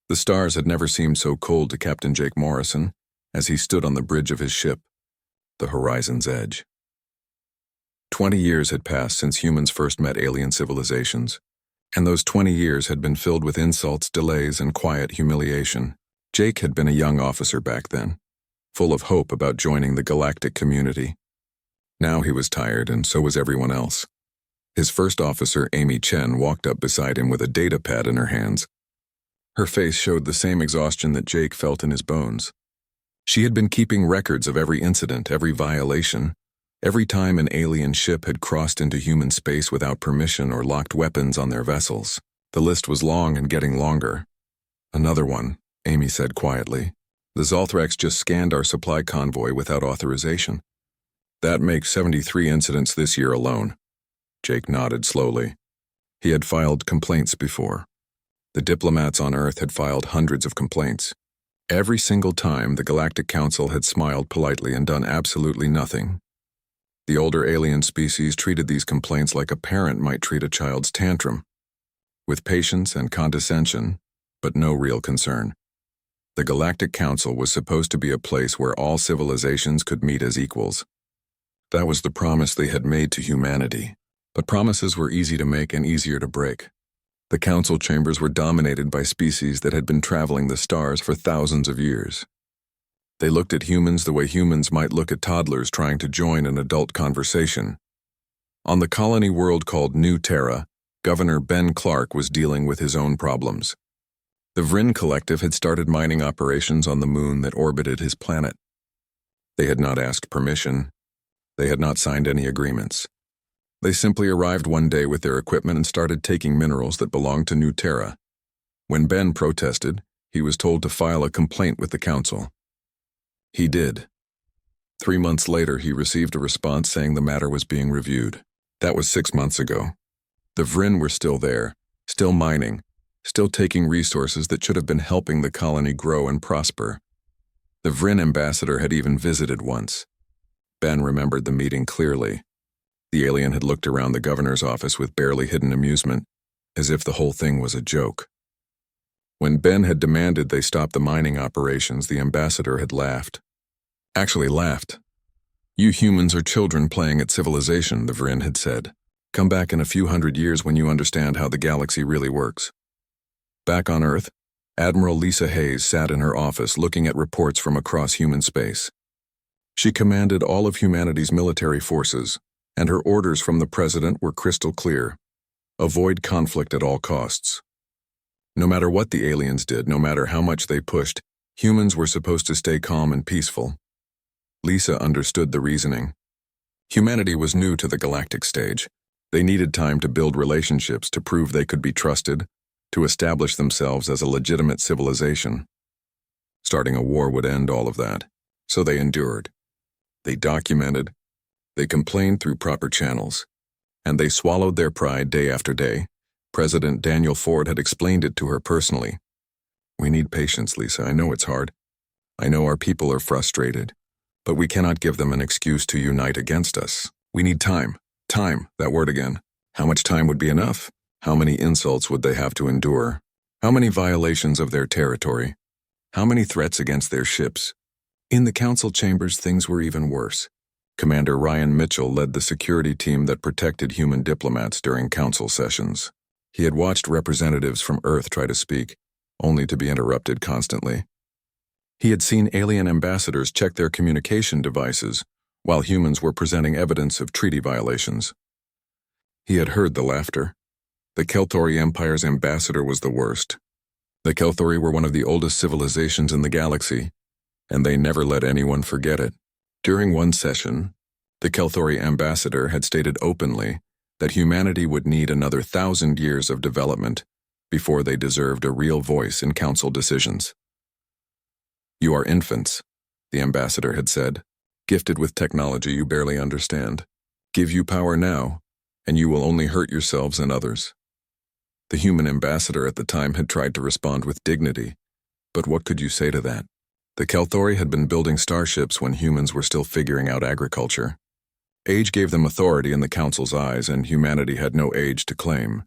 The stars had never seemed so cold to Captain Jake Morrison as he stood on the bridge of his ship, the horizon's edge. 20 years had passed since humans first met alien civilizations, and those 20 years had been filled with insults, delays, and quiet humiliation. Jake had been a young officer back then, full of hope about joining the galactic community. Now he was tired, and so was everyone else. His first officer, Amy Chen, walked up beside him with a data pad in her hands. Her face showed the same exhaustion that Jake felt in his bones. She had been keeping records of every incident, every violation, every time an alien ship had crossed into human space without permission or locked weapons on their vessels. The list was long and getting longer. Another one, Amy said quietly. The Zolthrax just scanned our supply convoy without authorization. That makes 73 incidents this year alone. Jake nodded slowly. He had filed complaints before. The diplomats on Earth had filed hundreds of complaints. Every single time, the Galactic Council had smiled politely and done absolutely nothing. The older alien species treated these complaints like a parent might treat a child's tantrum, with patience and condescension, but no real concern. The Galactic Council was supposed to be a place where all civilizations could meet as equals. That was the promise they had made to humanity. But promises were easy to make and easier to break. The council chambers were dominated by species that had been traveling the stars for thousands of years. They looked at humans the way humans might look at toddlers trying to join an adult conversation. On the colony world called New Terra, Governor Ben Clark was dealing with his own problems. The Vryn Collective had started mining operations on the moon that orbited his planet. They had not asked permission. They had not signed any agreements. They simply arrived one day with their equipment and started taking minerals that belonged to New Terra. When Ben protested, he was told to file a complaint with the council. He did. 3 months later, he received a response saying the matter was being reviewed. That was 6 months ago. The Vryn were still there, still mining, still taking resources that should have been helping the colony grow and prosper. The Vryn ambassador had even visited once. Ben remembered the meeting clearly. The alien had looked around the governor's office with barely hidden amusement, as if the whole thing was a joke. When Ben had demanded they stop the mining operations, the ambassador had laughed. Actually laughed. "You humans are children playing at civilization," the Vryn had said. "Come back in a few hundred years when you understand how the galaxy really works." Back on Earth, Admiral Lisa Hayes sat in her office looking at reports from across human space. She commanded all of humanity's military forces, and her orders from the president were crystal clear. Avoid conflict at all costs. No matter what the aliens did, no matter how much they pushed, humans were supposed to stay calm and peaceful. Lisa understood the reasoning. Humanity was new to the galactic stage. They needed time to build relationships, to prove they could be trusted, to establish themselves as a legitimate civilization. Starting a war would end all of that, so they endured. They documented. They complained through proper channels, and they swallowed their pride day after day. President Daniel Ford had explained it to her personally. "We need patience, Lisa. I know it's hard. I know our people are frustrated, but we cannot give them an excuse to unite against us. We need time. Time, that word again. How much time would be enough? How many insults would they have to endure? How many violations of their territory? How many threats against their ships?" In the council chambers, things were even worse. Commander Ryan Mitchell led the security team that protected human diplomats during council sessions. He had watched representatives from Earth try to speak, only to be interrupted constantly. He had seen alien ambassadors check their communication devices, while humans were presenting evidence of treaty violations. He had heard the laughter. The Kelthori Empire's ambassador was the worst. The Kelthori were one of the oldest civilizations in the galaxy, and they never let anyone forget it. During one session, the Kelthori ambassador had stated openly that humanity would need another 1,000 years of development before they deserved a real voice in council decisions. "You are infants," the ambassador had said, "gifted with technology you barely understand. Give you power now, and you will only hurt yourselves and others." The human ambassador at the time had tried to respond with dignity, but what could you say to that? The Kelthori had been building starships when humans were still figuring out agriculture. Age gave them authority in the council's eyes, and humanity had no age to claim.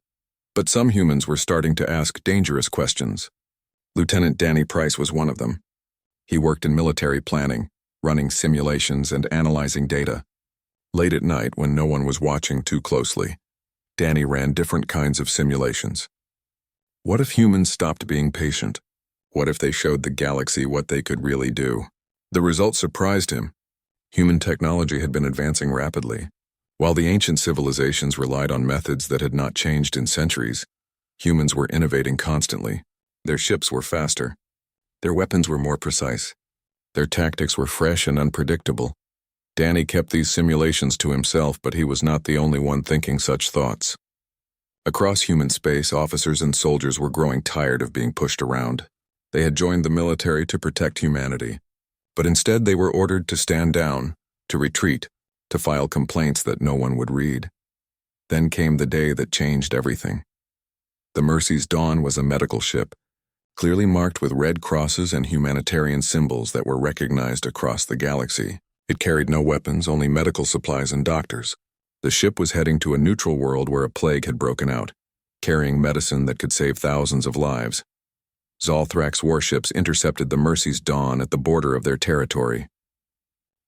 But some humans were starting to ask dangerous questions. Lieutenant Danny Price was one of them. He worked in military planning, running simulations and analyzing data. Late at night, when no one was watching too closely, Danny ran different kinds of simulations. What if humans stopped being patient? What if they showed the galaxy what they could really do? The results surprised him. Human technology had been advancing rapidly. While the ancient civilizations relied on methods that had not changed in centuries, humans were innovating constantly. Their ships were faster. Their weapons were more precise. Their tactics were fresh and unpredictable. Danny kept these simulations to himself, but he was not the only one thinking such thoughts. Across human space, officers and soldiers were growing tired of being pushed around. They had joined the military to protect humanity, but instead they were ordered to stand down, to retreat, to file complaints that no one would read. Then came the day that changed everything. The Mercy's Dawn was a medical ship, clearly marked with red crosses and humanitarian symbols that were recognized across the galaxy. It carried no weapons, only medical supplies and doctors. The ship was heading to a neutral world where a plague had broken out, carrying medicine that could save thousands of lives. Zolthrak's warships intercepted the Mercy's Dawn at the border of their territory.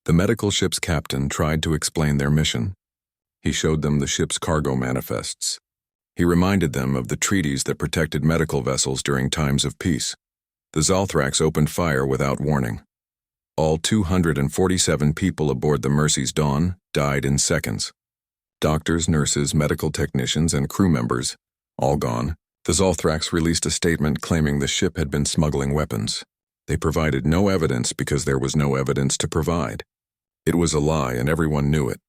The medical ship's captain tried to explain their mission. He showed them the ship's cargo manifests. He reminded them of the treaties that protected medical vessels during times of peace. The Zolthraks opened fire without warning. All 247 people aboard the Mercy's Dawn died in seconds. Doctors, nurses, medical technicians, and crew members, all gone. The Zolthraks released a statement claiming the ship had been smuggling weapons. They provided no evidence because there was no evidence to provide. It was a lie, and everyone knew it.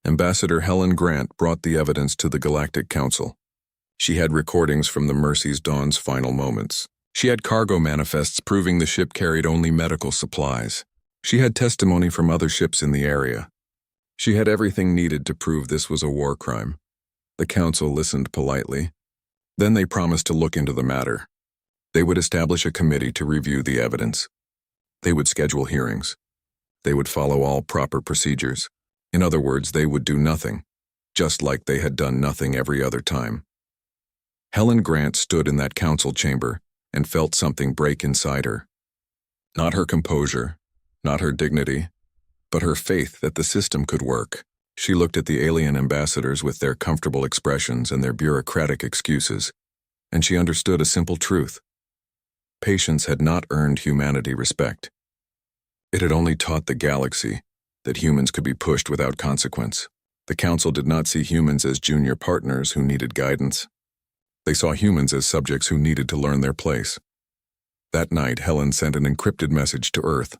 Ambassador Helen Grant brought the evidence to the Galactic Council. She had recordings from the Mercy's Dawn's final moments. She had cargo manifests proving the ship carried only medical supplies. She had testimony from other ships in the area. She had everything needed to prove this was a war crime. The council listened politely. Then they promised to look into the matter. They would establish a committee to review the evidence. They would schedule hearings. They would follow all proper procedures. In other words, they would do nothing, just like they had done nothing every other time. Helen Grant stood in that council chamber and felt something break inside her. Not her composure, not her dignity, but her faith that the system could work. She looked at the alien ambassadors with their comfortable expressions and their bureaucratic excuses, and she understood a simple truth. Patience had not earned humanity respect. It had only taught the galaxy that humans could be pushed without consequence. The council did not see humans as junior partners who needed guidance. They saw humans as subjects who needed to learn their place. That night, Helen sent an encrypted message to Earth.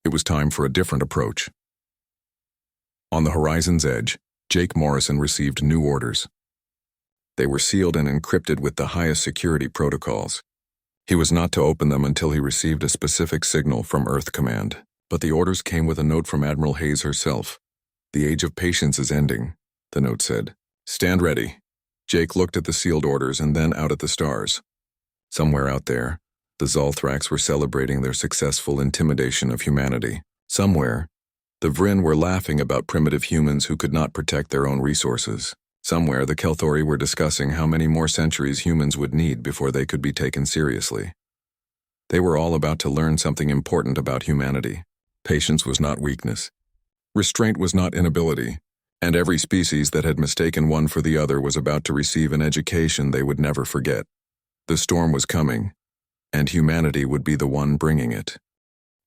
It was time for a different approach. On the horizon's edge, Jake Morrison received new orders. They were sealed and encrypted with the highest security protocols. He was not to open them until he received a specific signal from Earth Command. But the orders came with a note from Admiral Hayes herself. "The age of patience is ending," the note said. "Stand ready." Jake looked at the sealed orders and then out at the stars. Somewhere out there, the Zolthraks were celebrating their successful intimidation of humanity. Somewhere, the Vryn were laughing about primitive humans who could not protect their own resources. Somewhere, the Kelthori were discussing how many more centuries humans would need before they could be taken seriously. They were all about to learn something important about humanity. Patience was not weakness. Restraint was not inability, and every species that had mistaken one for the other was about to receive an education they would never forget. The storm was coming, and humanity would be the one bringing it.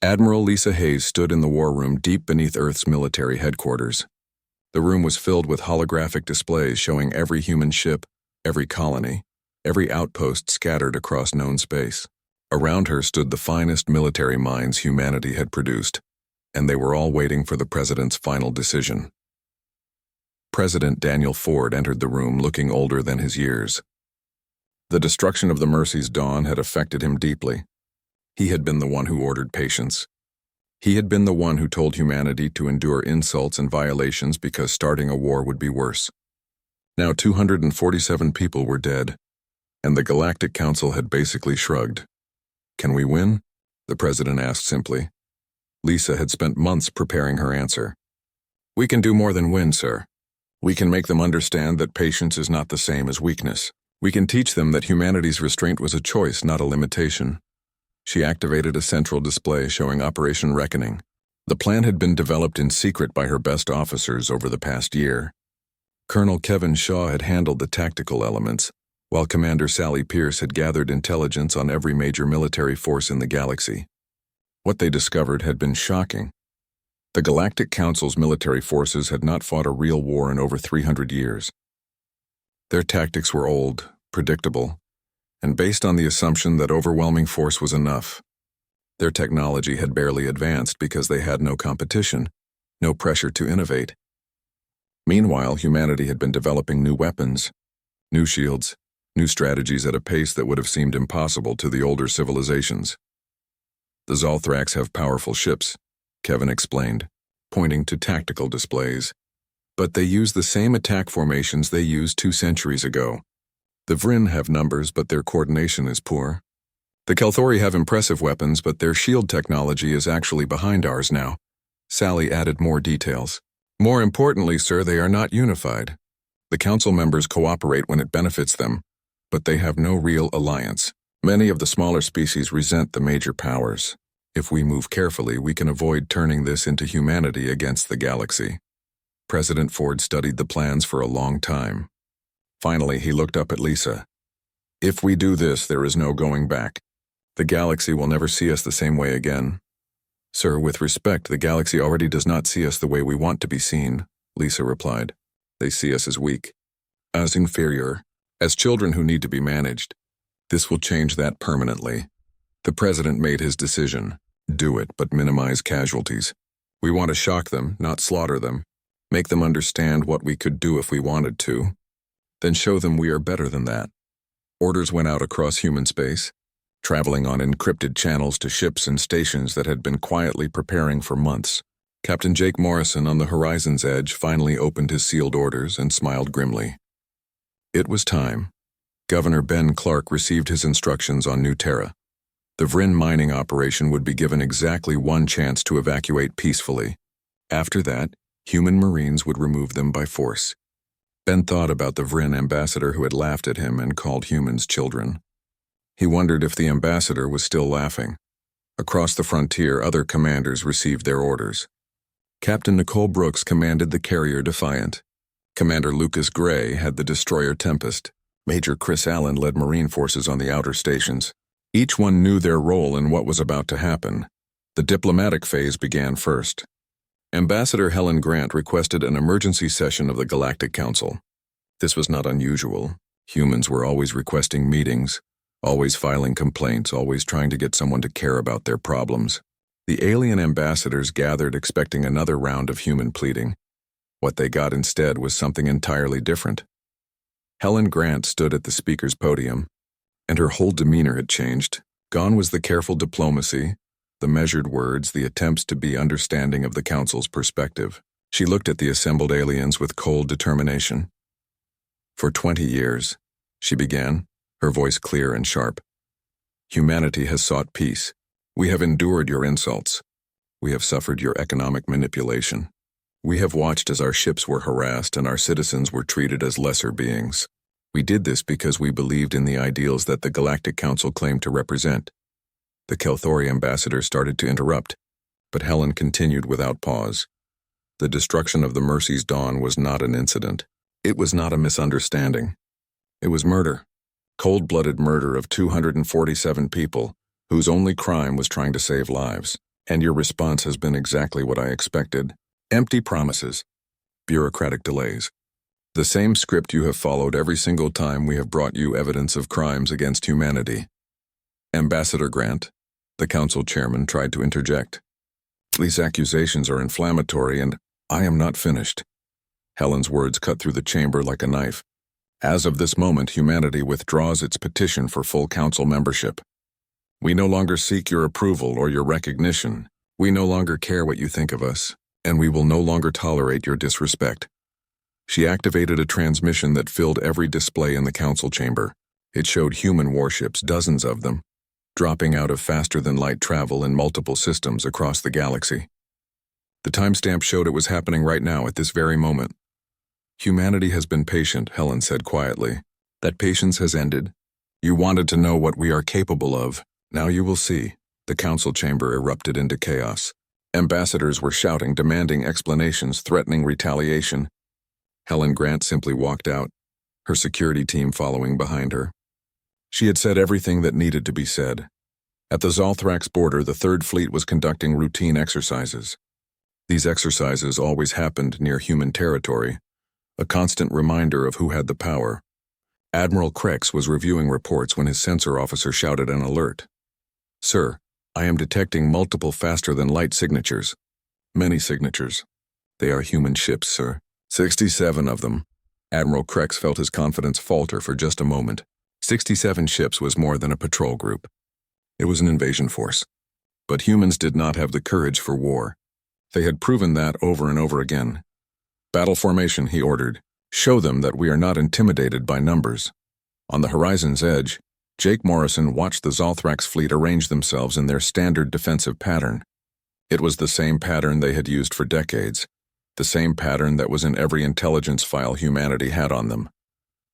Admiral Lisa Hayes stood in the war room deep beneath Earth's military headquarters. The room was filled with holographic displays showing every human ship, every colony, every outpost scattered across known space. Around her stood the finest military minds humanity had produced, and they were all waiting for the president's final decision. President Daniel Ford entered the room looking older than his years. The destruction of the Mercy's Dawn had affected him deeply. He had been the one who ordered patience. He had been the one who told humanity to endure insults and violations because starting a war would be worse. Now 247 people were dead, and the Galactic Council had basically shrugged. "Can we win?" the president asked simply. Lisa had spent months preparing her answer. "We can do more than win, sir. We can make them understand that patience is not the same as weakness. We can teach them that humanity's restraint was a choice, not a limitation. She activated a central display showing Operation Reckoning. The plan had been developed in secret by her best officers over the past year. Colonel Kevin Shaw had handled the tactical elements, while Commander Sally Pierce had gathered intelligence on every major military force in the galaxy. What they discovered had been shocking. The Galactic Council's military forces had not fought a real war in over 300 years. Their tactics were old, predictable, and based on the assumption that overwhelming force was enough. Their technology had barely advanced because they had no competition, no pressure to innovate. Meanwhile, humanity had been developing new weapons, new shields, new strategies at a pace that would have seemed impossible to the older civilizations. The Zolthrax have powerful ships, Kevin explained, pointing to tactical displays. But they use the same attack formations they used 2 centuries ago. The Vryn have numbers, but their coordination is poor. The Kelthori have impressive weapons, but their shield technology is actually behind ours now. Sally added more details. More importantly, sir, they are not unified. The council members cooperate when it benefits them, but they have no real alliance. Many of the smaller species resent the major powers. If we move carefully, we can avoid turning this into humanity against the galaxy. President Ford studied the plans for a long time. Finally, he looked up at Lisa. If we do this, there is no going back. The galaxy will never see us the same way again. Sir, with respect, the galaxy already does not see us the way we want to be seen, Lisa replied. They see us as weak, as inferior, as children who need to be managed. This will change that permanently. The president made his decision. Do it, but minimize casualties. We want to shock them, not slaughter them. Make them understand what we could do if we wanted to. Then show them we are better than that. Orders went out across human space, traveling on encrypted channels to ships and stations that had been quietly preparing for months. Captain Jake Morrison on the horizon's edge finally opened his sealed orders and smiled grimly. It was time. Governor Ben Clark received his instructions on New Terra. The Vryn mining operation would be given exactly 1 chance to evacuate peacefully. After that, human Marines would remove them by force. Ben thought about the Vryn ambassador who had laughed at him and called humans children. He wondered if the ambassador was still laughing. Across the frontier, other commanders received their orders. Captain Nicole Brooks commanded the carrier Defiant. Commander Lucas Gray had the destroyer Tempest. Major Chris Allen led Marine forces on the outer stations. Each one knew their role in what was about to happen. The diplomatic phase began first. Ambassador Helen Grant requested an emergency session of the Galactic Council. This was not unusual. Humans were always requesting meetings, always filing complaints, always trying to get someone to care about their problems. The alien ambassadors gathered expecting another round of human pleading. What they got instead was something entirely different. Helen Grant stood at the speaker's podium, and her whole demeanor had changed. Gone was the careful diplomacy, the measured words, the attempts to be understanding of the council's perspective. She looked at the assembled aliens with cold determination. For 20 years, she began, her voice clear and sharp. Humanity has sought peace. We have endured your insults. We have suffered your economic manipulation. We have watched as our ships were harassed and our citizens were treated as lesser beings. We did this because we believed in the ideals that the Galactic Council claimed to represent. The Kelthori ambassador started to interrupt, but Helen continued without pause. The destruction of the Mercy's Dawn was not an incident. It was not a misunderstanding. It was murder. Cold-blooded murder of 247 people, whose only crime was trying to save lives. And your response has been exactly what I expected. Empty promises. Bureaucratic delays. The same script you have followed every single time we have brought you evidence of crimes against humanity. Ambassador Grant, the council chairman, tried to interject. These accusations are inflammatory and I am not finished. Helen's words cut through the chamber like a knife. As of this moment, humanity withdraws its petition for full council membership. We no longer seek your approval or your recognition. We no longer care what you think of us, and we will no longer tolerate your disrespect. She activated a transmission that filled every display in the council chamber. It showed human warships, dozens of them, dropping out of faster-than-light travel in multiple systems across the galaxy. The timestamp showed it was happening right now at this very moment. Humanity has been patient, Helen said quietly. That patience has ended. You wanted to know what we are capable of. Now you will see. The council chamber erupted into chaos. Ambassadors were shouting, demanding explanations, threatening retaliation. Helen Grant simply walked out, her security team following behind her. She had said everything that needed to be said. At the Zolthrax border, the Third Fleet was conducting routine exercises. These exercises always happened near human territory, a constant reminder of who had the power. Admiral Krex was reviewing reports when his sensor officer shouted an alert. "Sir, I am detecting multiple faster-than-light signatures. Many signatures. They are human ships, sir. 67 of them." Admiral Krex felt his confidence falter for just a moment. 67 ships was more than a patrol group. It was an invasion force. But humans did not have the courage for war. They had proven that over and over again. "Battle formation," he ordered. "Show them that we are not intimidated by numbers." On the horizon's edge, Jake Morrison watched the Zolthrax fleet arrange themselves in their standard defensive pattern. It was the same pattern they had used for decades, the same pattern that was in every intelligence file humanity had on them.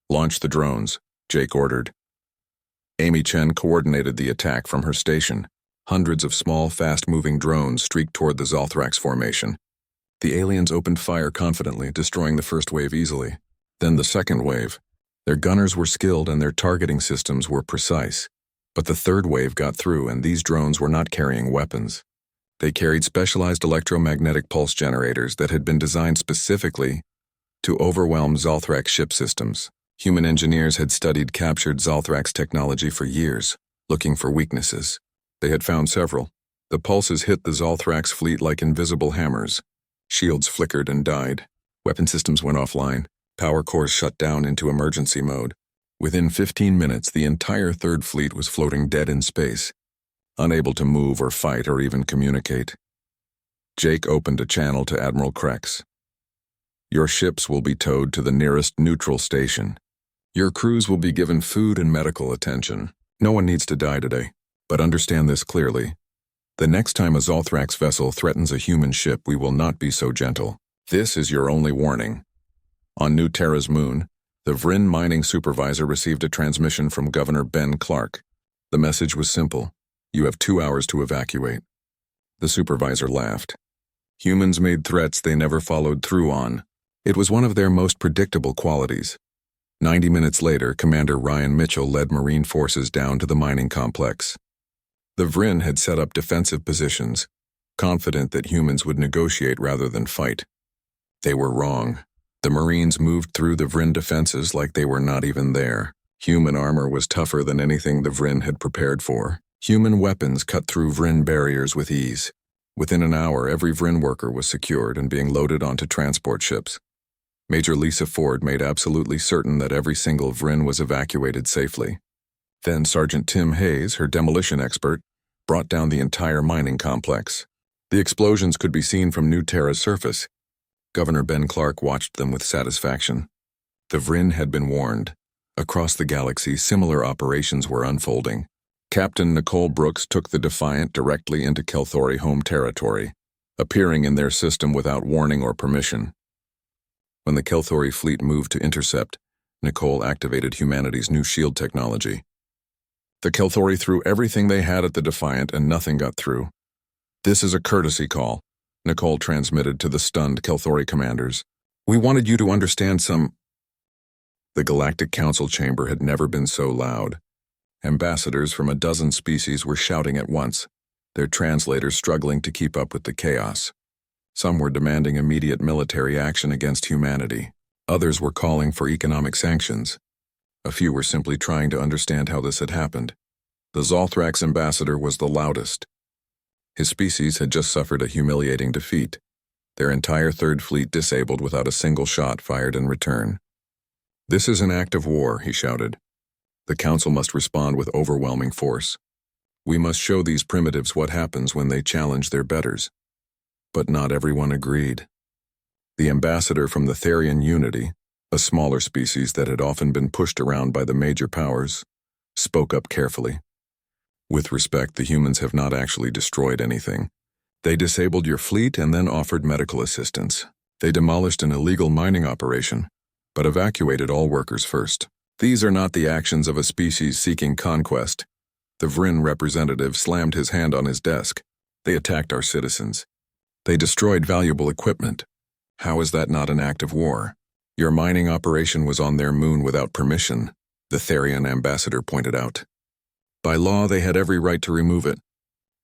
"Launch the drones," Jake ordered. Amy Chen coordinated the attack from her station. Hundreds of small, fast-moving drones streaked toward the Zolthrax formation. The aliens opened fire confidently, destroying the first wave easily. Then the second wave. Their gunners were skilled and their targeting systems were precise. But the third wave got through, and these drones were not carrying weapons. They carried specialized electromagnetic pulse generators that had been designed specifically to overwhelm Zolthrax ship systems. Human engineers had studied captured Zolthrax technology for years, looking for weaknesses. They had found several. The pulses hit the Zolthrax fleet like invisible hammers. Shields flickered and died. Weapon systems went offline. Power cores shut down into emergency mode. Within 15 minutes, the entire Third Fleet was floating dead in space, unable to move or fight or even communicate. Jake opened a channel to Admiral Krex. "Your ships will be towed to the nearest neutral station. Your crews will be given food and medical attention. No one needs to die today, but understand this clearly. The next time a Zolthrax vessel threatens a human ship, we will not be so gentle. This is your only warning." On New Terra's moon, the Vryn mining supervisor received a transmission from Governor Ben Clark. The message was simple: "You have 2 hours to evacuate." The supervisor laughed. Humans made threats they never followed through on. It was one of their most predictable qualities. 90 minutes later, Commander Ryan Mitchell led Marine forces down to the mining complex. The Vryn had set up defensive positions, confident that humans would negotiate rather than fight. They were wrong. The Marines moved through the Vryn defenses like they were not even there. Human armor was tougher than anything the Vryn had prepared for. Human weapons cut through Vryn barriers with ease. Within an hour, every Vryn worker was secured and being loaded onto transport ships. Major Lisa Ford made absolutely certain that every single Vryn was evacuated safely. Then Sergeant Tim Hayes, her demolition expert, brought down the entire mining complex. The explosions could be seen from New Terra's surface. Governor Ben Clark watched them with satisfaction. The Vryn had been warned. Across the galaxy, similar operations were unfolding. Captain Nicole Brooks took the Defiant directly into Kelthori home territory, appearing in their system without warning or permission. When the Kelthori fleet moved to intercept, Nicole activated humanity's new shield technology. The Kelthori threw everything they had at the Defiant and nothing got through. "This is a courtesy call," Nicole transmitted to the stunned Kelthori commanders. "We wanted you to understand some—" The Galactic Council chamber had never been so loud. Ambassadors from a dozen species were shouting at once, their translators struggling to keep up with the chaos. Some were demanding immediate military action against humanity. Others were calling for economic sanctions. A few were simply trying to understand how this had happened. The Zolthrax ambassador was the loudest. His species had just suffered a humiliating defeat. Their entire Third Fleet disabled without a single shot fired in return. "This is an act of war," he shouted. "The Council must respond with overwhelming force. We must show these primitives what happens when they challenge their betters." But not everyone agreed. The ambassador from the Therian Unity, a smaller species that had often been pushed around by the major powers, spoke up carefully. "With respect, the humans have not actually destroyed anything. They disabled your fleet and then offered medical assistance. They demolished an illegal mining operation, but evacuated all workers first. These are not the actions of a species seeking conquest. The Vrin representative slammed his hand on his desk. They attacked our citizens. They destroyed valuable equipment. How is that not an act of war? Your mining operation was on their moon without permission, the Therian ambassador pointed out. By law, they had every right to remove it.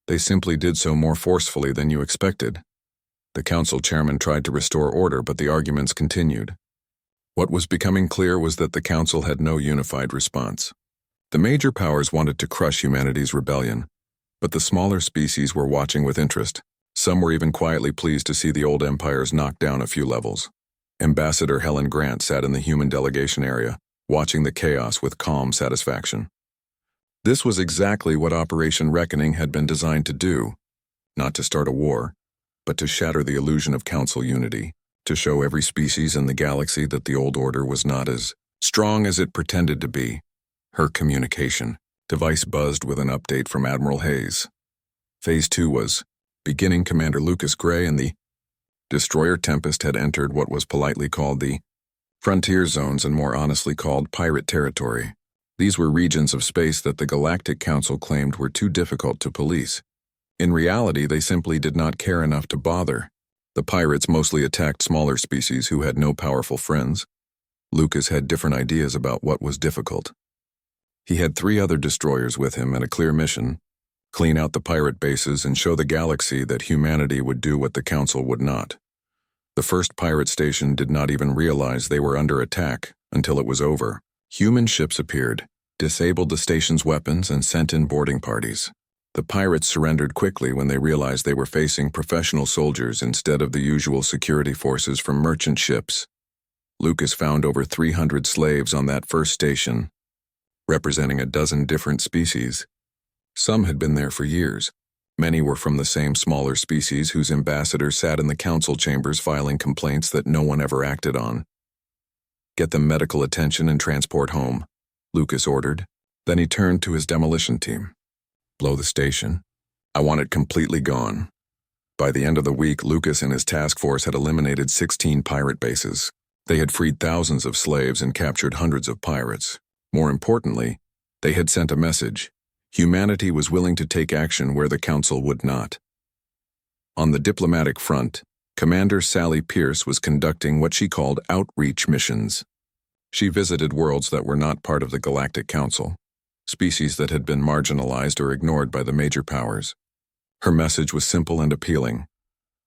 They simply did so more forcefully than you expected. The council chairman tried to restore order, but the arguments continued. What was becoming clear was that the council had no unified response. The major powers wanted to crush humanity's rebellion, but the smaller species were watching with interest. Some were even quietly pleased to see the old empires knocked down a few levels. Ambassador Helen Grant sat in the human delegation area, watching the chaos with calm satisfaction. This was exactly what Operation Reckoning had been designed to do, not to start a war, but to shatter the illusion of council unity, to show every species in the galaxy that the old order was not as strong as it pretended to be. Her communication device buzzed with an update from Admiral Hayes. Phase 2 was beginning. Commander Lucas Gray and the destroyer Tempest had entered what was politely called the frontier zones and more honestly called pirate territory. These were regions of space that the Galactic Council claimed were too difficult to police. In reality, they simply did not care enough to bother. The pirates mostly attacked smaller species who had no powerful friends. Lucas had different ideas about what was difficult. He had 3 other destroyers with him and a clear mission: clean out the pirate bases and show the galaxy that humanity would do what the Council would not. The first pirate station did not even realize they were under attack until it was over. Human ships appeared, disabled the station's weapons, and sent in boarding parties. The pirates surrendered quickly when they realized they were facing professional soldiers instead of the usual security forces from merchant ships. Lucas found over 300 slaves on that first station, representing a dozen different species. Some had been there for years. Many were from the same smaller species whose ambassadors sat in the council chambers filing complaints that no one ever acted on. Get them medical attention and transport home, Lucas ordered. Then he turned to his demolition team. Blow the station. I want it completely gone. By the end of the week, Lucas and his task force had eliminated 16 pirate bases. They had freed thousands of slaves and captured hundreds of pirates. More importantly, they had sent a message. Humanity was willing to take action where the Council would not. On the diplomatic front, Commander Sally Pierce was conducting what she called outreach missions. She visited worlds that were not part of the Galactic Council, species that had been marginalized or ignored by the major powers. Her message was simple and appealing.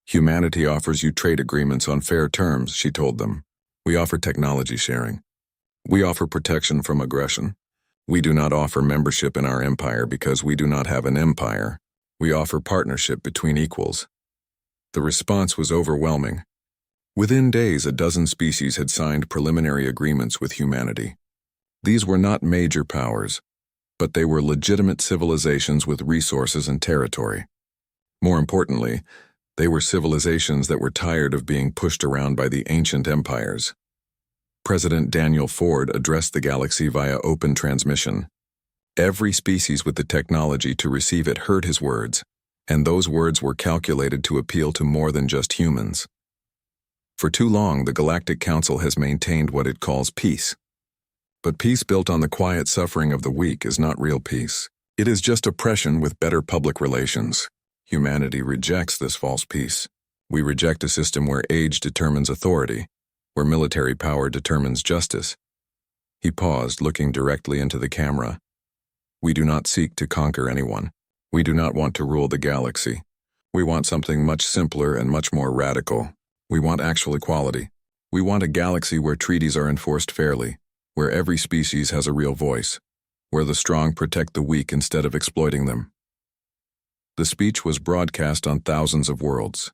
Humanity offers you trade agreements on fair terms, she told them. We offer technology sharing. We offer protection from aggression. We do not offer membership in our empire because we do not have an empire. We offer partnership between equals. The response was overwhelming. Within days, a dozen species had signed preliminary agreements with humanity. These were not major powers, but they were legitimate civilizations with resources and territory. More importantly, they were civilizations that were tired of being pushed around by the ancient empires. President Daniel Ford addressed the galaxy via open transmission. Every species with the technology to receive it heard his words, and those words were calculated to appeal to more than just humans. For too long, the Galactic Council has maintained what it calls peace. But peace built on the quiet suffering of the weak is not real peace. It is just oppression with better public relations. Humanity rejects this false peace. We reject a system where age determines authority, where military power determines justice. He paused, looking directly into the camera. We do not seek to conquer anyone. We do not want to rule the galaxy. We want something much simpler and much more radical. We want actual equality. We want a galaxy where treaties are enforced fairly, where every species has a real voice, where the strong protect the weak instead of exploiting them. The speech was broadcast on thousands of worlds.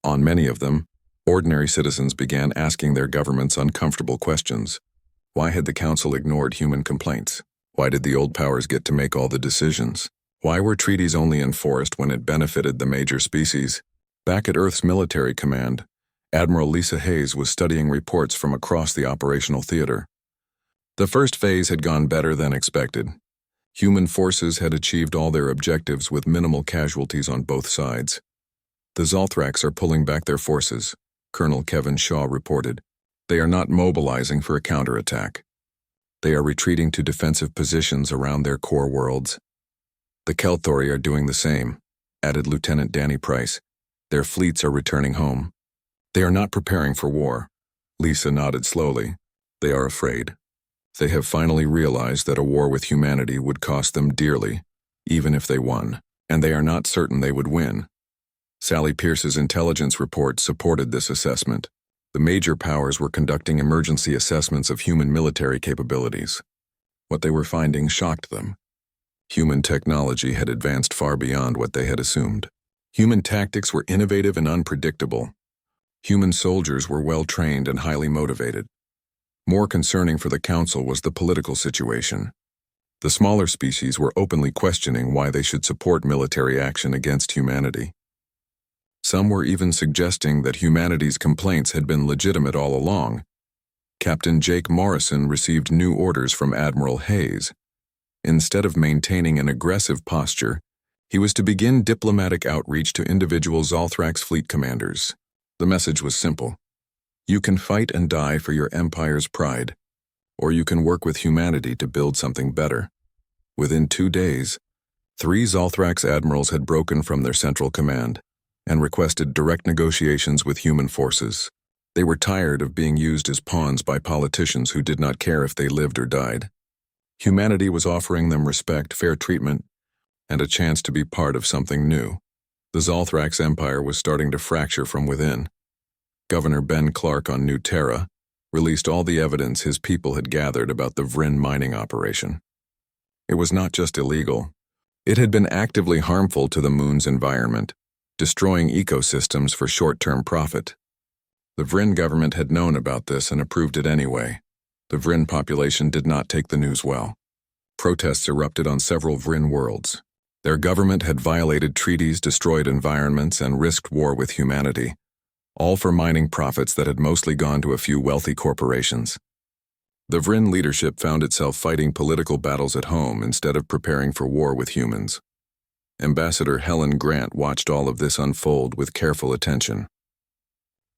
On many of them, ordinary citizens began asking their governments uncomfortable questions. Why had the Council ignored human complaints? Why did the old powers get to make all the decisions? Why were treaties only enforced when it benefited the major species? Back at Earth's military command, Admiral Lisa Hayes was studying reports from across the operational theater. The first phase had gone better than expected. Human forces had achieved all their objectives with minimal casualties on both sides. The Zolthrax are pulling back their forces, Colonel Kevin Shaw reported. They are not mobilizing for a counterattack. They are retreating to defensive positions around their core worlds. The Kelthori are doing the same, added Lieutenant Danny Price. Their fleets are returning home. They are not preparing for war. Lisa nodded slowly. They are afraid. They have finally realized that a war with humanity would cost them dearly, even if they won, and they are not certain they would win. Sally Pierce's intelligence report supported this assessment. The major powers were conducting emergency assessments of human military capabilities. What they were finding shocked them. Human technology had advanced far beyond what they had assumed. Human tactics were innovative and unpredictable. Human soldiers were well-trained and highly motivated. More concerning for the Council was the political situation. The smaller species were openly questioning why they should support military action against humanity. Some were even suggesting that humanity's complaints had been legitimate all along. Captain Jake Morrison received new orders from Admiral Hayes. Instead of maintaining an aggressive posture, he was to begin diplomatic outreach to individual Zolthrax fleet commanders. The message was simple. You can fight and die for your empire's pride, or you can work with humanity to build something better. Within 2 days, 3 Zolthrax admirals had broken from their central command and requested direct negotiations with human forces. They were tired of being used as pawns by politicians who did not care if they lived or died. Humanity was offering them respect, fair treatment, and a chance to be part of something new. The Zolthrax Empire was starting to fracture from within. Governor Ben Clark on New Terra released all the evidence his people had gathered about the Vryn mining operation. It was not just illegal. It had been actively harmful to the moon's environment, destroying ecosystems for short-term profit. The Vryn government had known about this and approved it anyway. The Vryn population did not take the news well. Protests erupted on several Vryn worlds. Their government had violated treaties, destroyed environments, and risked war with humanity, all for mining profits that had mostly gone to a few wealthy corporations. The Vryn leadership found itself fighting political battles at home instead of preparing for war with humans. Ambassador Helen Grant watched all of this unfold with careful attention.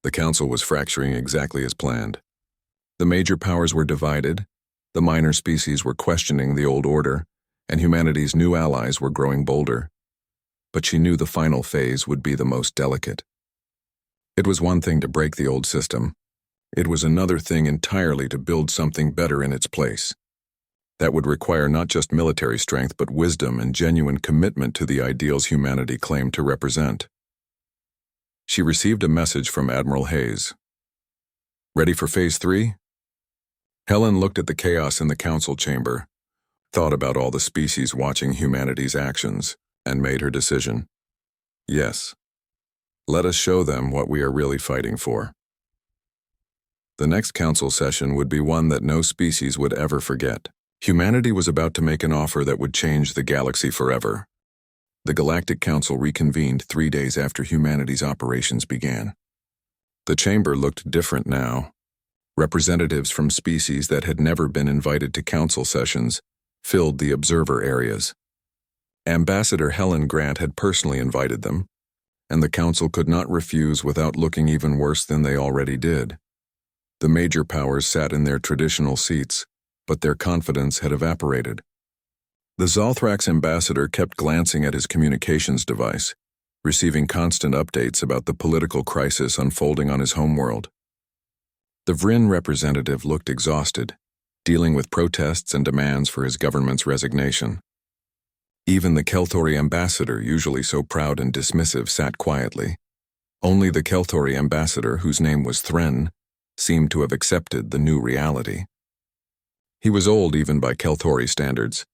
The Council was fracturing exactly as planned. The major powers were divided, the minor species were questioning the old order, and humanity's new allies were growing bolder. But she knew the final phase would be the most delicate. It was one thing to break the old system. It was another thing entirely to build something better in its place. That would require not just military strength but wisdom and genuine commitment to the ideals humanity claimed to represent. She received a message from Admiral Hayes. Ready for Phase 3? Helen looked at the chaos in the council chamber, thought about all the species watching humanity's actions, and made her decision. Yes. Let us show them what we are really fighting for. The next council session would be one that no species would ever forget. Humanity was about to make an offer that would change the galaxy forever. The Galactic Council reconvened 3 days after humanity's operations began. The chamber looked different now. Representatives from species that had never been invited to council sessions filled the observer areas. Ambassador Helen Grant had personally invited them, and the council could not refuse without looking even worse than they already did. The major powers sat in their traditional seats, but their confidence had evaporated. The Zolthrax ambassador kept glancing at his communications device, receiving constant updates about the political crisis unfolding on his homeworld. The Vryn representative looked exhausted, dealing with protests and demands for his government's resignation. Even the Kelthori ambassador, usually so proud and dismissive, sat quietly. Only the Kelthori ambassador, whose name was Thren, seemed to have accepted the new reality. He was old even by Kelthori standards,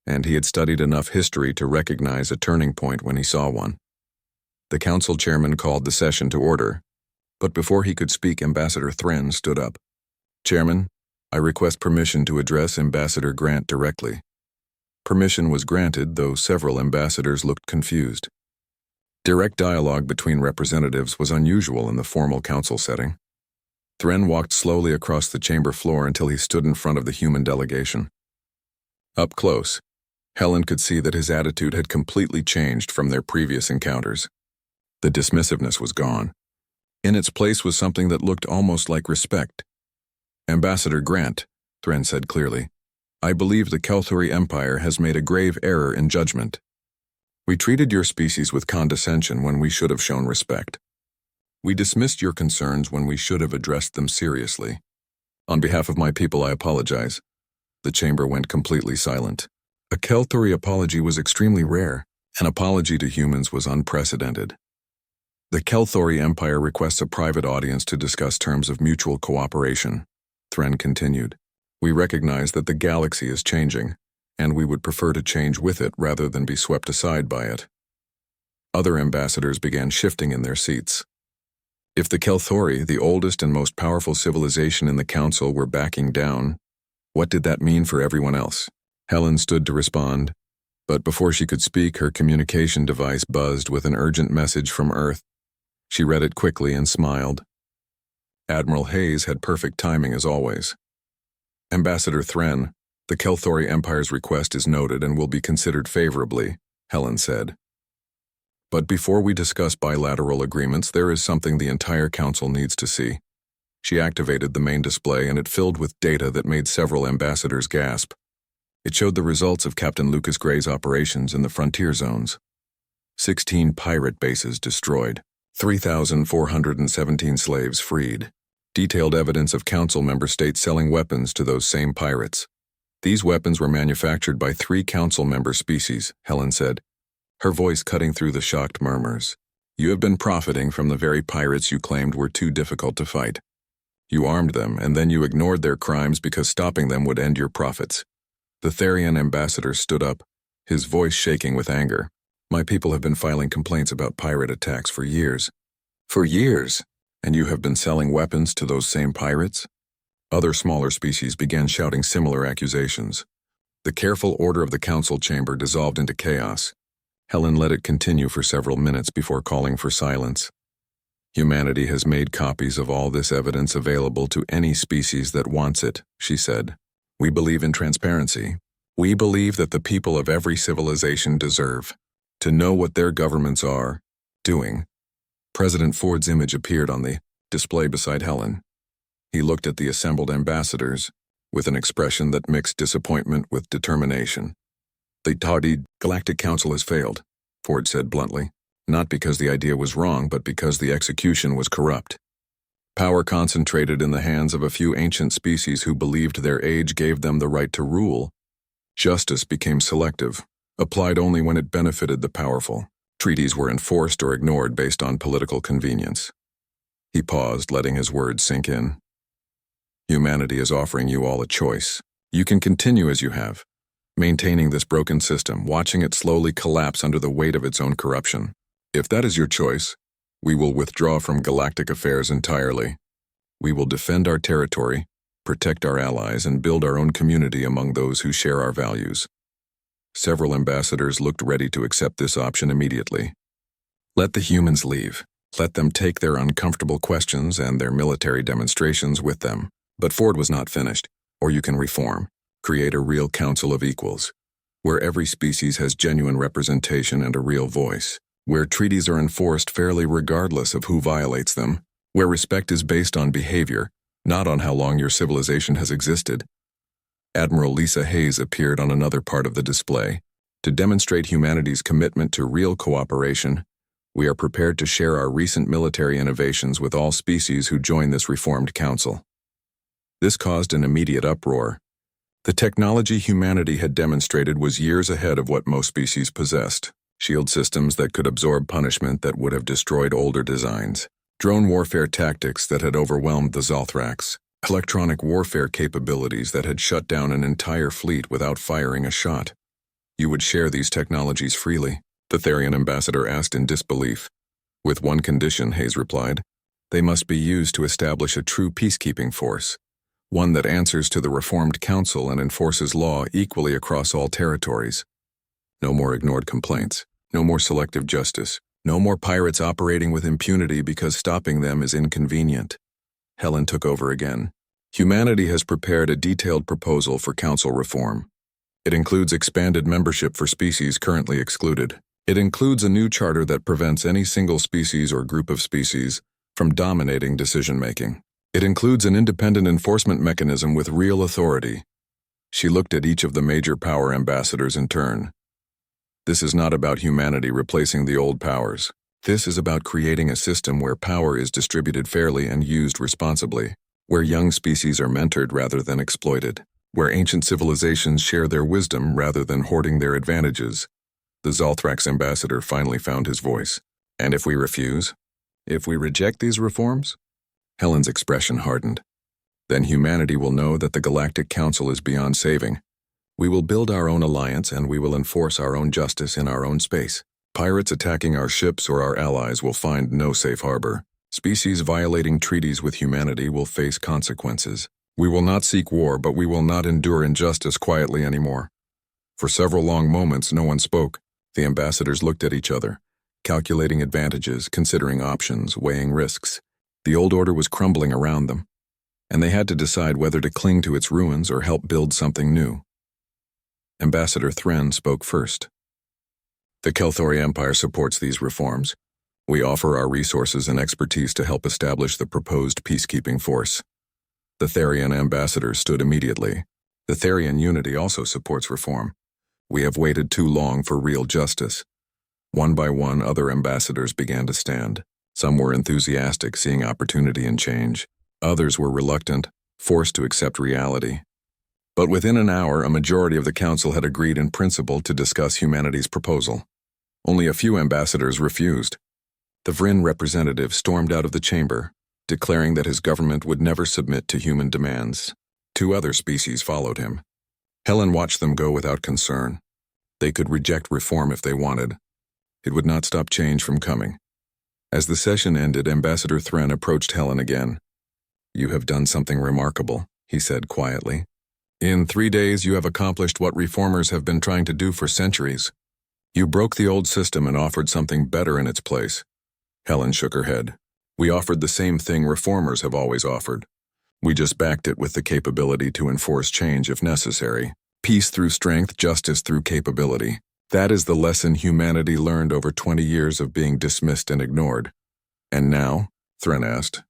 and he had studied enough history to recognize a turning point when he saw one. The council chairman called the session to order, but before he could speak, Ambassador Thren stood up. Chairman, I request permission to address Ambassador Grant directly. Permission was granted, though several ambassadors looked confused. Direct dialogue between representatives was unusual in the formal council setting. Thren walked slowly across the chamber floor until he stood in front of the human delegation. Up close, Helen could see that his attitude had completely changed from their previous encounters. The dismissiveness was gone. In its place was something that looked almost like respect. Ambassador Grant, Thren said clearly, I believe the Kelthori Empire has made a grave error in judgment. We treated your species with condescension when we should have shown respect. We dismissed your concerns when we should have addressed them seriously. On behalf of my people, I apologize. The chamber went completely silent. A Kelthori apology was extremely rare. An apology to humans was unprecedented. The Kelthori Empire requests a private audience to discuss terms of mutual cooperation. Thren continued. We recognize that the galaxy is changing, and we would prefer to change with it rather than be swept aside by it. Other ambassadors began shifting in their seats. If the Kelthori, the oldest and most powerful civilization in the Council, were backing down, what did that mean for everyone else? Helen stood to respond, but before she could speak, her communication device buzzed with an urgent message from Earth. She read it quickly and smiled. Admiral Hayes had perfect timing as always. Ambassador Thren, the Kelthori Empire's request is noted and will be considered favorably, Helen said. But before we discuss bilateral agreements, there is something the entire Council needs to see. She activated the main display and it filled with data that made several ambassadors gasp. It showed the results of Captain Lucas Gray's operations in the frontier zones. 16 pirate bases destroyed. 3,417 slaves freed. Detailed evidence of Council member states selling weapons to those same pirates. These weapons were manufactured by 3 Council member species, Helen said, her voice cutting through the shocked murmurs. You have been profiting from the very pirates you claimed were too difficult to fight. You armed them, and then you ignored their crimes because stopping them would end your profits. The Therian ambassador stood up, his voice shaking with anger. My people have been filing complaints about pirate attacks for years. For years? And you have been selling weapons to those same pirates? Other smaller species began shouting similar accusations. The careful order of the Council chamber dissolved into chaos. Helen let it continue for several minutes before calling for silence. Humanity has made copies of all this evidence available to any species that wants it, she said. We believe in transparency. We believe that the people of every civilization deserve to know what their governments are doing. President Ford's image appeared on the display beside Helen. He looked at the assembled ambassadors with an expression that mixed disappointment with determination. The tardy Galactic Council has failed, Ford said bluntly, not because the idea was wrong, but because the execution was corrupt. Power concentrated in the hands of a few ancient species who believed their age gave them the right to rule. Justice became selective, applied only when it benefited the powerful. Treaties were enforced or ignored based on political convenience. He paused, letting his words sink in. Humanity is offering you all a choice. You can continue as you have, maintaining this broken system, watching it slowly collapse under the weight of its own corruption. If that is your choice, we will withdraw from galactic affairs entirely. We will defend our territory, protect our allies, and build our own community among those who share our values. Several ambassadors looked ready to accept this option immediately. Let the humans leave. Let them take their uncomfortable questions and their military demonstrations with them. But Ford was not finished. Or you can reform. Create a real council of equals, where every species has genuine representation and a real voice, where treaties are enforced fairly regardless of who violates them, where respect is based on behavior, not on how long your civilization has existed. Admiral Lisa Hayes appeared on another part of the display. To demonstrate humanity's commitment to real cooperation, we are prepared to share our recent military innovations with all species who join this reformed council. This caused an immediate uproar. The technology humanity had demonstrated was years ahead of what most species possessed. Shield systems that could absorb punishment that would have destroyed older designs. Drone warfare tactics that had overwhelmed the Zolthrax. Electronic warfare capabilities that had shut down an entire fleet without firing a shot. You would share these technologies freely, the Therian ambassador asked in disbelief. With one condition, Hayes replied. They must be used to establish a true peacekeeping force. One that answers to the reformed council and enforces law equally across all territories. No more ignored complaints. No more selective justice. No more pirates operating with impunity because stopping them is inconvenient. Helen took over again. Humanity has prepared a detailed proposal for council reform. It includes expanded membership for species currently excluded. It includes a new charter that prevents any single species or group of species from dominating decision-making. It includes an independent enforcement mechanism with real authority. She looked at each of the major power ambassadors in turn. This is not about humanity replacing the old powers. This is about creating a system where power is distributed fairly and used responsibly, where young species are mentored rather than exploited, where ancient civilizations share their wisdom rather than hoarding their advantages. The Zalthrax ambassador finally found his voice. And if we refuse? If we reject these reforms? Helen's expression hardened. Then humanity will know that the Galactic Council is beyond saving. We will build our own alliance and we will enforce our own justice in our own space. Pirates attacking our ships or our allies will find no safe harbor. Species violating treaties with humanity will face consequences. We will not seek war, but we will not endure injustice quietly anymore. For several long moments, no one spoke. The ambassadors looked at each other, calculating advantages, considering options, weighing risks. The old order was crumbling around them, and they had to decide whether to cling to its ruins or help build something new. Ambassador Thren spoke first. The Kelthori Empire supports these reforms. We offer our resources and expertise to help establish the proposed peacekeeping force. The Therian ambassador stood immediately. The Therian unity also supports reform. We have waited too long for real justice. One by one, other ambassadors began to stand. Some were enthusiastic, seeing opportunity and change. Others were reluctant, forced to accept reality. But within an hour, a majority of the council had agreed in principle to discuss humanity's proposal. Only a few ambassadors refused. The Vryn representative stormed out of the chamber, declaring that his government would never submit to human demands. 2 other species followed him. Helen watched them go without concern. They could reject reform if they wanted. It would not stop change from coming. As the session ended, Ambassador Thren approached Helen again. "You have done something remarkable," he said quietly. "In 3 days you have accomplished what reformers have been trying to do for centuries. You broke the old system and offered something better in its place." Helen shook her head. "We offered the same thing reformers have always offered. We just backed it with the capability to enforce change if necessary. Peace through strength, justice through capability. That is the lesson humanity learned over 20 years of being dismissed and ignored." "And now?" Thren asked.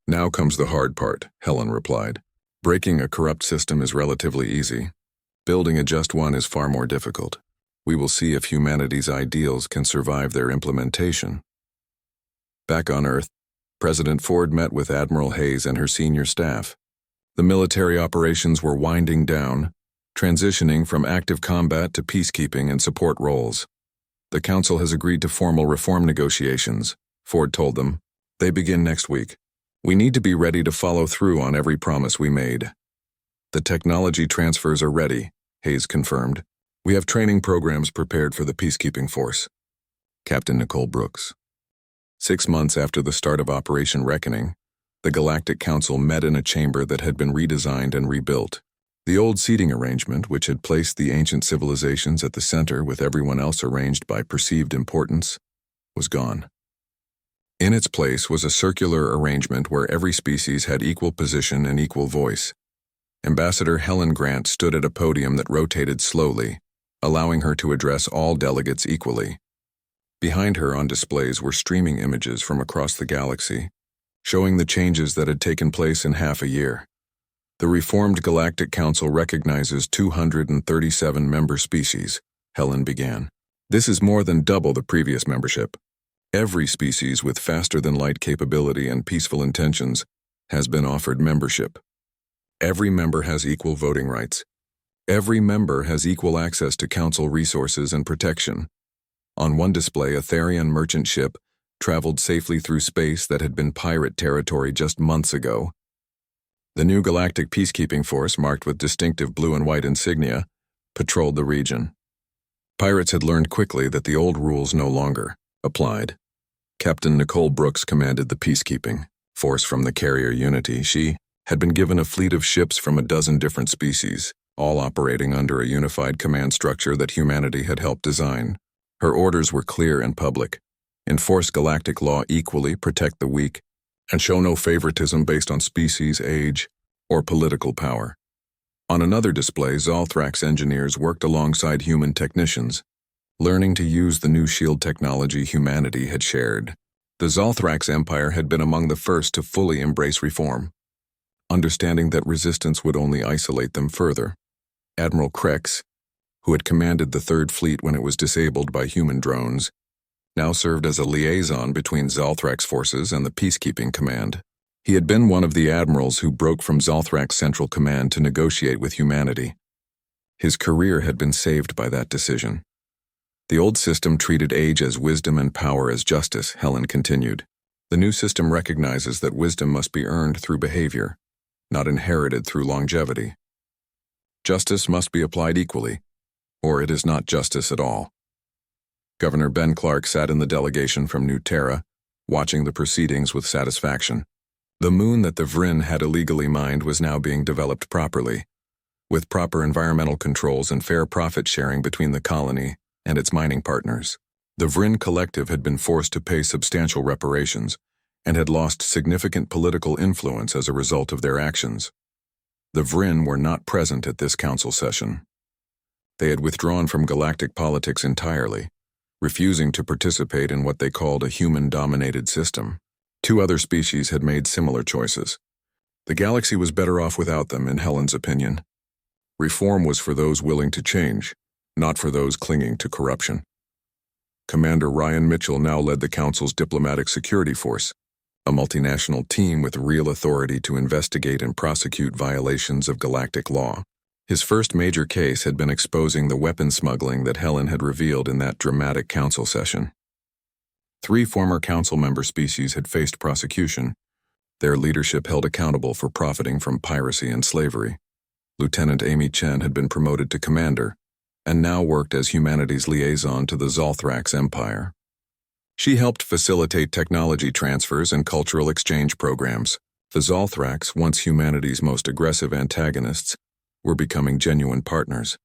"Now comes the hard part," Helen replied. "Breaking a corrupt system is relatively easy. Building a just one is far more difficult. We will see if humanity's ideals can survive their implementation." Back on Earth, President Ford met with Admiral Hayes and her senior staff. The military operations were winding down, transitioning from active combat to peacekeeping and support roles. "The Council has agreed to formal reform negotiations," Ford told them. "They begin next week. We need to be ready to follow through on every promise we made." "The technology transfers are ready," Hayes confirmed. "We have training programs prepared for the peacekeeping force." Captain Nicole Brooks. 6 months after the start of Operation Reckoning, the Galactic Council met in a chamber that had been redesigned and rebuilt. The old seating arrangement, which had placed the ancient civilizations at the center with everyone else arranged by perceived importance, was gone. In its place was a circular arrangement where every species had equal position and equal voice. Ambassador Helen Grant stood at a podium that rotated slowly, allowing her to address all delegates equally. Behind her on displays were streaming images from across the galaxy, showing the changes that had taken place in half a year. "The reformed Galactic Council recognizes 237 member species," Helen began. "This is more than double the previous membership. Every species with faster-than-light capability and peaceful intentions has been offered membership. Every member has equal voting rights. Every member has equal access to Council resources and protection." On one display, a Therian merchant ship traveled safely through space that had been pirate territory just months ago. The new Galactic Peacekeeping Force, marked with distinctive blue and white insignia, patrolled the region. Pirates had learned quickly that the old rules no longer applied. Captain Nicole Brooks commanded the peacekeeping force from the carrier Unity. She had been given a fleet of ships from a dozen different species, all operating under a unified command structure that humanity had helped design. Her orders were clear and public: enforce galactic law equally, protect the weak, and show no favoritism based on species, age, or political power. On another display, Zalthrax engineers worked alongside human technicians, learning to use the new shield technology humanity had shared. The Zalthrax Empire had been among the first to fully embrace reform, understanding that resistance would only isolate them further. Admiral Krex, who had commanded the Third Fleet when it was disabled by human drones, now served as a liaison between Zalthrak's forces and the Peacekeeping Command. He had been one of the admirals who broke from Zalthrak's Central Command to negotiate with humanity. His career had been saved by that decision. The old system treated age as wisdom and power as justice, Helen continued. The new system recognizes that wisdom must be earned through behavior, not inherited through longevity. Justice must be applied equally, or it is not justice at all. Governor Ben Clark sat in the delegation from New Terra, watching the proceedings with satisfaction. The moon that the Vryn had illegally mined was now being developed properly, with proper environmental controls and fair profit sharing between the colony and its mining partners. The Vryn Collective had been forced to pay substantial reparations and had lost significant political influence as a result of their actions. The Vryn were not present at this council session. They had withdrawn from galactic politics entirely, refusing to participate in what they called a human-dominated system. Two other species had made similar choices. The galaxy was better off without them, in Helen's opinion. Reform was for those willing to change, not for those clinging to corruption. Commander Ryan Mitchell now led the Council's diplomatic security force, a multinational team with real authority to investigate and prosecute violations of galactic law. His first major case had been exposing the weapon smuggling that Helen had revealed in that dramatic council session. 3 former council member species had faced prosecution, their leadership held accountable for profiting from piracy and slavery. Lieutenant Amy Chen had been promoted to commander, and now worked as humanity's liaison to the Zalthrak's empire. She helped facilitate technology transfers and cultural exchange programs. The Zalthrak's, once humanity's most aggressive antagonists, were becoming genuine partners.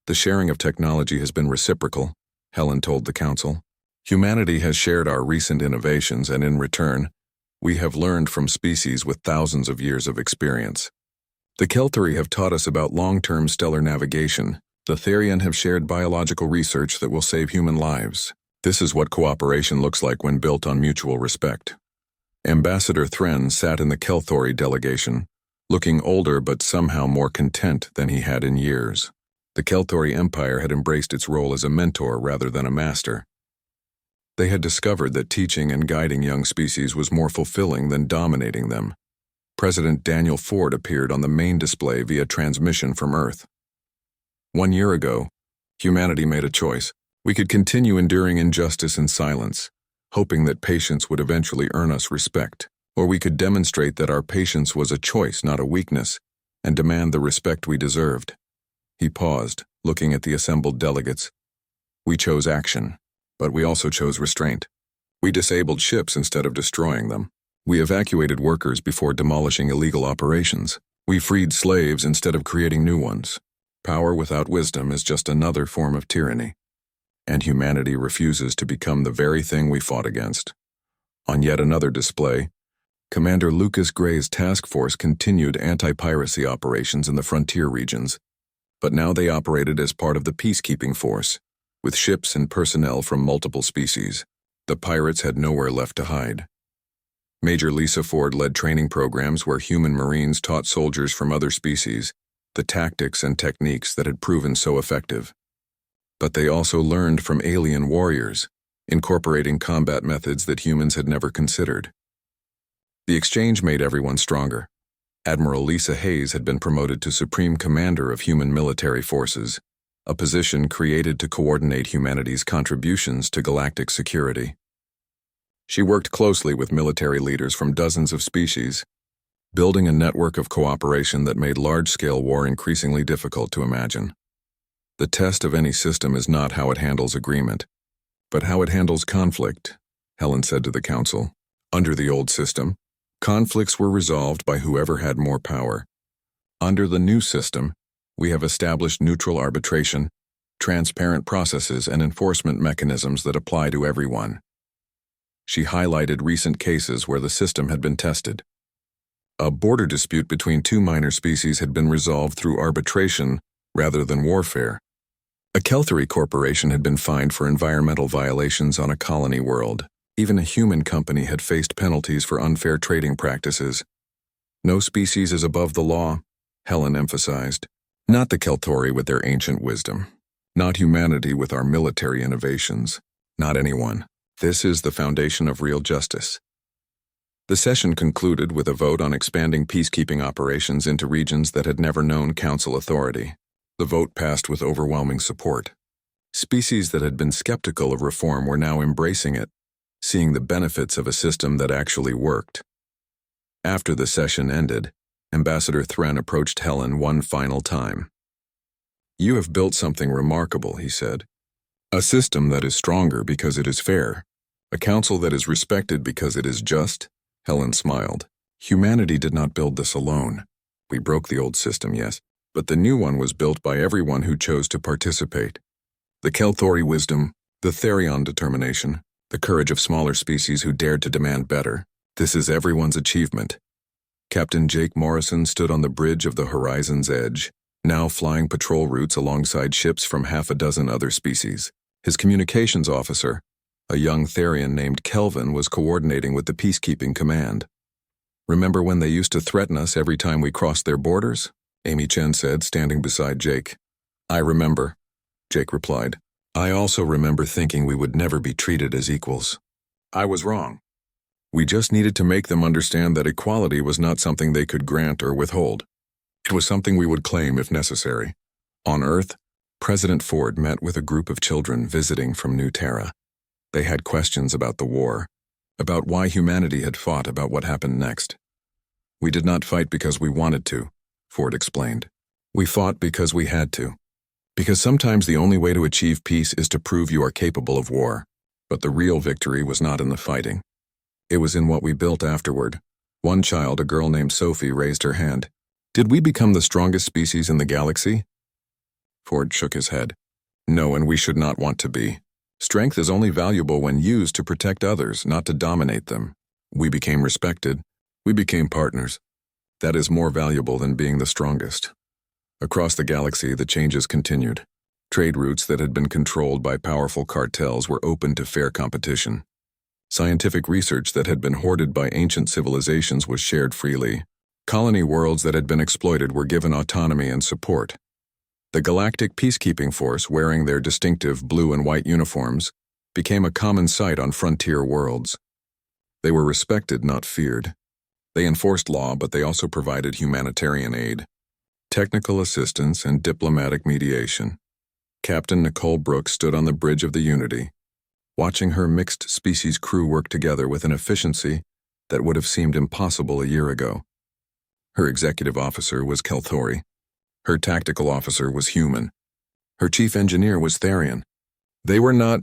The sharing of technology has been reciprocal, Helen told the council. Humanity has shared our recent innovations, and in return, we have learned from species with thousands of years of experience. The Kelthari have taught us about long-term stellar navigation. The Therian have shared biological research that will save human lives. This is what cooperation looks like when built on mutual respect. Ambassador Thren sat in the Kelthari delegation, looking older but somehow more content than he had in years. The Kelthari Empire had embraced its role as a mentor rather than a master. They had discovered that teaching and guiding young species was more fulfilling than dominating them. President Daniel Ford appeared on the main display via transmission from Earth. 1 year ago, humanity made a choice. We could continue enduring injustice in silence, hoping that patience would eventually earn us respect, or we could demonstrate that our patience was a choice, not a weakness, and demand the respect we deserved. He paused, looking at the assembled delegates. We chose action, but we also chose restraint. We disabled ships instead of destroying them. We evacuated workers before demolishing illegal operations. We freed slaves instead of creating new ones. Power without wisdom is just another form of tyranny. And humanity refuses to become the very thing we fought against. On yet another display, Commander Lucas Gray's task force continued anti-piracy operations in the frontier regions, but now they operated as part of the peacekeeping force, with ships and personnel from multiple species. The pirates had nowhere left to hide. Major Lisa Ford led training programs where human Marines taught soldiers from other species the tactics and techniques that had proven so effective. But they also learned from alien warriors, incorporating combat methods that humans had never considered. The exchange made everyone stronger. Admiral Lisa Hayes had been promoted to Supreme Commander of Human Military Forces, a position created to coordinate humanity's contributions to galactic security. She worked closely with military leaders from dozens of species, building a network of cooperation that made large-scale war increasingly difficult to imagine. The test of any system is not how it handles agreement, but how it handles conflict, Helen said to the council. Under the old system, conflicts were resolved by whoever had more power. Under the new system, we have established neutral arbitration, transparent processes, and enforcement mechanisms that apply to everyone. She highlighted recent cases where the system had been tested. A border dispute between 2 minor species had been resolved through arbitration rather than warfare. A Kelthari corporation had been fined for environmental violations on a colony world. Even a human company had faced penalties for unfair trading practices. No species is above the law, Helen emphasized. Not the Keltori with their ancient wisdom. Not humanity with our military innovations. Not anyone. This is the foundation of real justice. The session concluded with a vote on expanding peacekeeping operations into regions that had never known council authority. The vote passed with overwhelming support. Species that had been skeptical of reform were now embracing it, seeing the benefits of a system that actually worked. After the session ended, Ambassador Thren approached Helen one final time. "You have built something remarkable," he said. "A system that is stronger because it is fair. A council that is respected because it is just." Helen smiled. "Humanity did not build this alone. We broke the old system, yes, but the new one was built by everyone who chose to participate. The Kelthori wisdom, the Therion determination, the courage of smaller species who dared to demand better. This is everyone's achievement." Captain Jake Morrison stood on the bridge of the horizon's edge, now flying patrol routes alongside ships from half a dozen other species. His communications officer, a young Therion named Kelvin, was coordinating with the peacekeeping command. "Remember when they used to threaten us every time we crossed their borders?" Amy Chen said, standing beside Jake. "I remember," Jake replied. "I also remember thinking we would never be treated as equals. I was wrong. We just needed to make them understand that equality was not something they could grant or withhold. It was something we would claim if necessary." On Earth, President Ford met with a group of children visiting from New Terra. They had questions about the war, about why humanity had fought, about what happened next. "We did not fight because we wanted to," Ford explained. "We fought because we had to. Because sometimes the only way to achieve peace is to prove you are capable of war. But the real victory was not in the fighting. It was in what we built afterward." One child, a girl named Sophie, raised her hand. "Did we become the strongest species in the galaxy?" Ford shook his head. "No, and we should not want to be. Strength is only valuable when used to protect others, not to dominate them. We became respected. We became partners. That is more valuable than being the strongest." Across the galaxy, the changes continued. Trade routes that had been controlled by powerful cartels were open to fair competition. Scientific research that had been hoarded by ancient civilizations was shared freely. Colony worlds that had been exploited were given autonomy and support. The Galactic Peacekeeping Force, wearing their distinctive blue and white uniforms, became a common sight on frontier worlds. They were respected, not feared. They enforced law, but they also provided humanitarian aid, technical assistance, and diplomatic mediation. Captain Nicole Brooks stood on the bridge of the Unity, watching her mixed-species crew work together with an efficiency that would have seemed impossible a year ago. Her executive officer was Kelthori. Her tactical officer was human. Her chief engineer was Therion. They were not